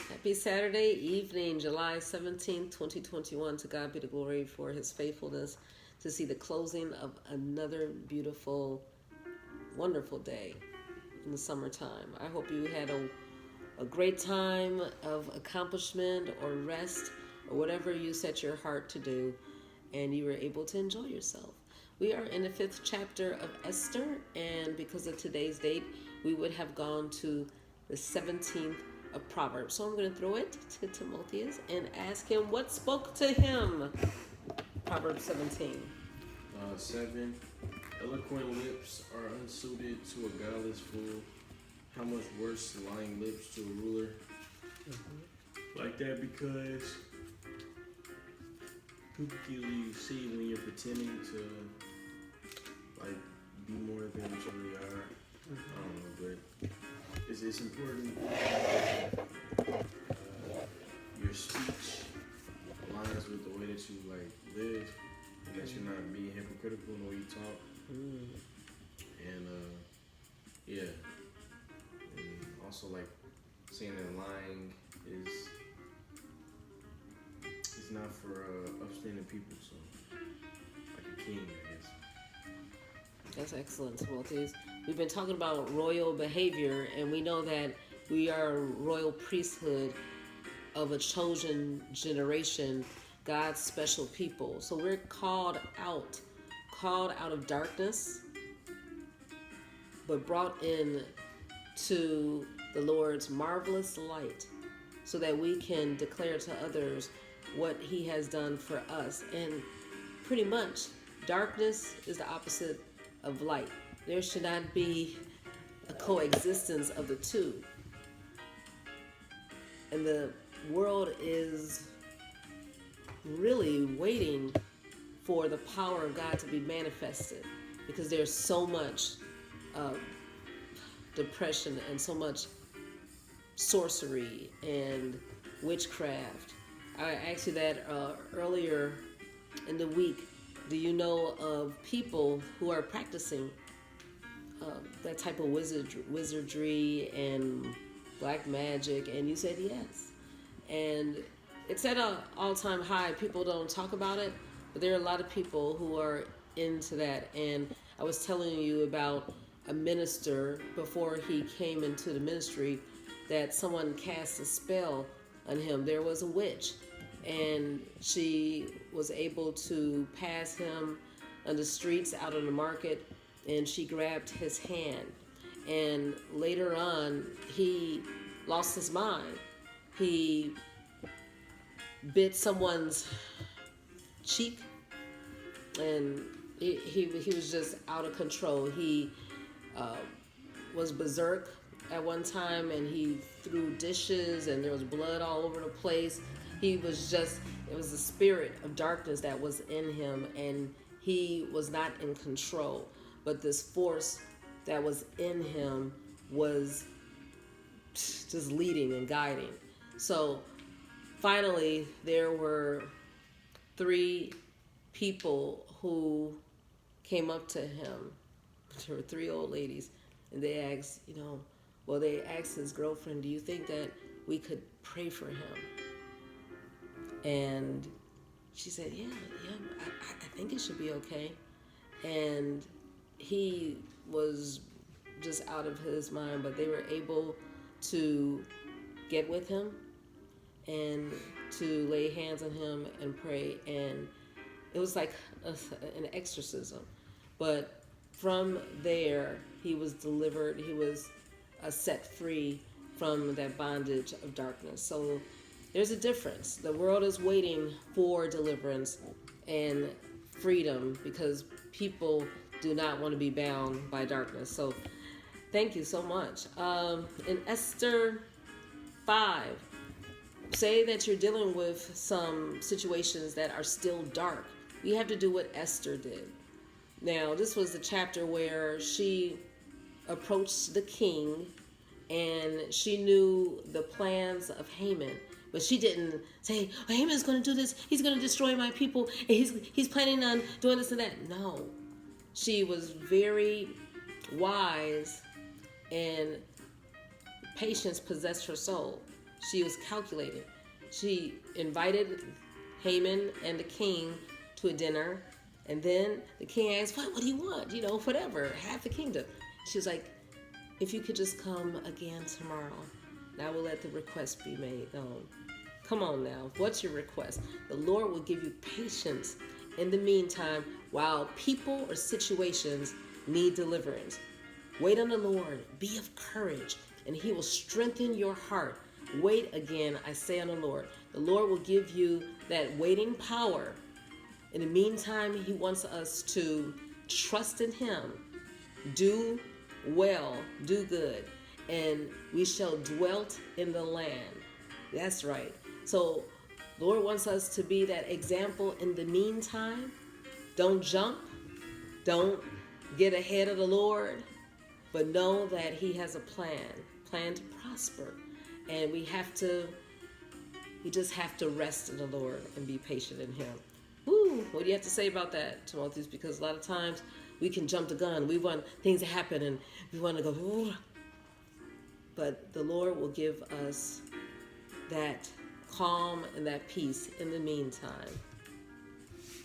Happy Saturday evening, July 17th, 2021. To God be the glory for his faithfulness to see the closing of another beautiful, wonderful day in the summertime. I hope you had a great time of accomplishment or rest or whatever you set your heart to do, and you were able to enjoy yourself. We are in the 5th chapter of Esther, and because of today's date, we would have gone to the 17th of Proverbs. So I'm going to throw it to Timotheus and ask him what spoke to him. Proverbs 17. 7. Eloquent lips are unsuited to a godless fool. How much worse lying lips to a ruler. Like that, because people can usually see when you're pretending to like be more than what you really are. I don't know, but it's important your speech aligns with the way that you like live, and that you're not being hypocritical in the way you talk. And yeah, and also like saying that lying is not for upstanding people, so like a king, I guess. That's excellent, Timotheus. We've been talking about royal behavior, and we know that we are a royal priesthood of a chosen generation, God's special people. So we're called out of darkness, but brought in to the Lord's marvelous light, so that we can declare to others what he has done for us. And pretty much, darkness is the opposite of light. There should not be a coexistence of the two. And the world is really waiting for the power of God to be manifested, because there's so much depression and so much sorcery and witchcraft. I asked you that earlier in the week. Do you know of people who are practicing that type of wizardry and black magic? And you said yes. And it's at an all-time high. People don't talk about it, but there are a lot of people who are into that. And I was telling you about a minister before he came into the ministry, that someone cast a spell on him. There was a witch, and she was able to pass him on the streets out on the market, and she grabbed his hand. And later on, he lost his mind. He bit someone's cheek, and he was just out of control. He was berserk at one time, and he threw dishes, and there was blood all over the place. It was the spirit of darkness that was in him, and he was not in control. But this force that was in him was just leading and guiding. So finally, there were 3 people who came up to him. There were 3 old ladies, and they asked, they asked his girlfriend, do you think that we could pray for him? And she said, yeah, I think it should be okay. And he was just out of his mind, but they were able to get with him and to lay hands on him and pray. And it was like an exorcism. But from there, he was delivered. He was set free from that bondage of darkness. So there's a difference. The world is waiting for deliverance and freedom, because people do not want to be bound by darkness. So thank you so much. In Esther 5, say that you're dealing with some situations that are still dark. You have to do what Esther did. Now, this was the chapter where she approached the king, and she knew the plans of Haman. But she didn't say, Haman's going to do this. He's going to destroy my people. And he's planning on doing this and that. No. She was very wise, and patience possessed her soul. She was calculating. She invited Haman and the king to a dinner, and then the king asked, what do you want? Whatever, half the kingdom. She was like, if you could just come again tomorrow, and I will let the request be made known. Come on now, what's your request? The Lord will give you patience in the meantime while people or situations need deliverance. Wait on the Lord, be of courage, and he will strengthen your heart. Wait again, I say on the Lord. The Lord will give you that waiting power. In the meantime, he wants us to trust in him, do well, do good, and we shall dwell in the land. That's right. So the Lord wants us to be that example in the meantime. Don't jump. Don't get ahead of the Lord, but know that he has a plan to prosper. And we just have to rest in the Lord and be patient in him. Woo, what do you have to say about that, Timothy? Because a lot of times we can jump the gun. We want things to happen and we want to go, ooh. But the Lord will give us that calm and that peace in the meantime.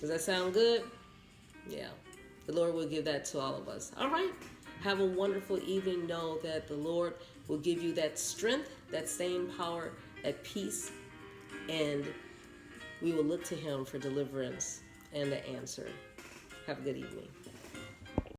Does that sound good? Yeah. The Lord will give that to all of us. All right. Have a wonderful evening. Know that the Lord will give you that strength, that same power, that peace, and we will look to him for deliverance and the answer. Have a good evening.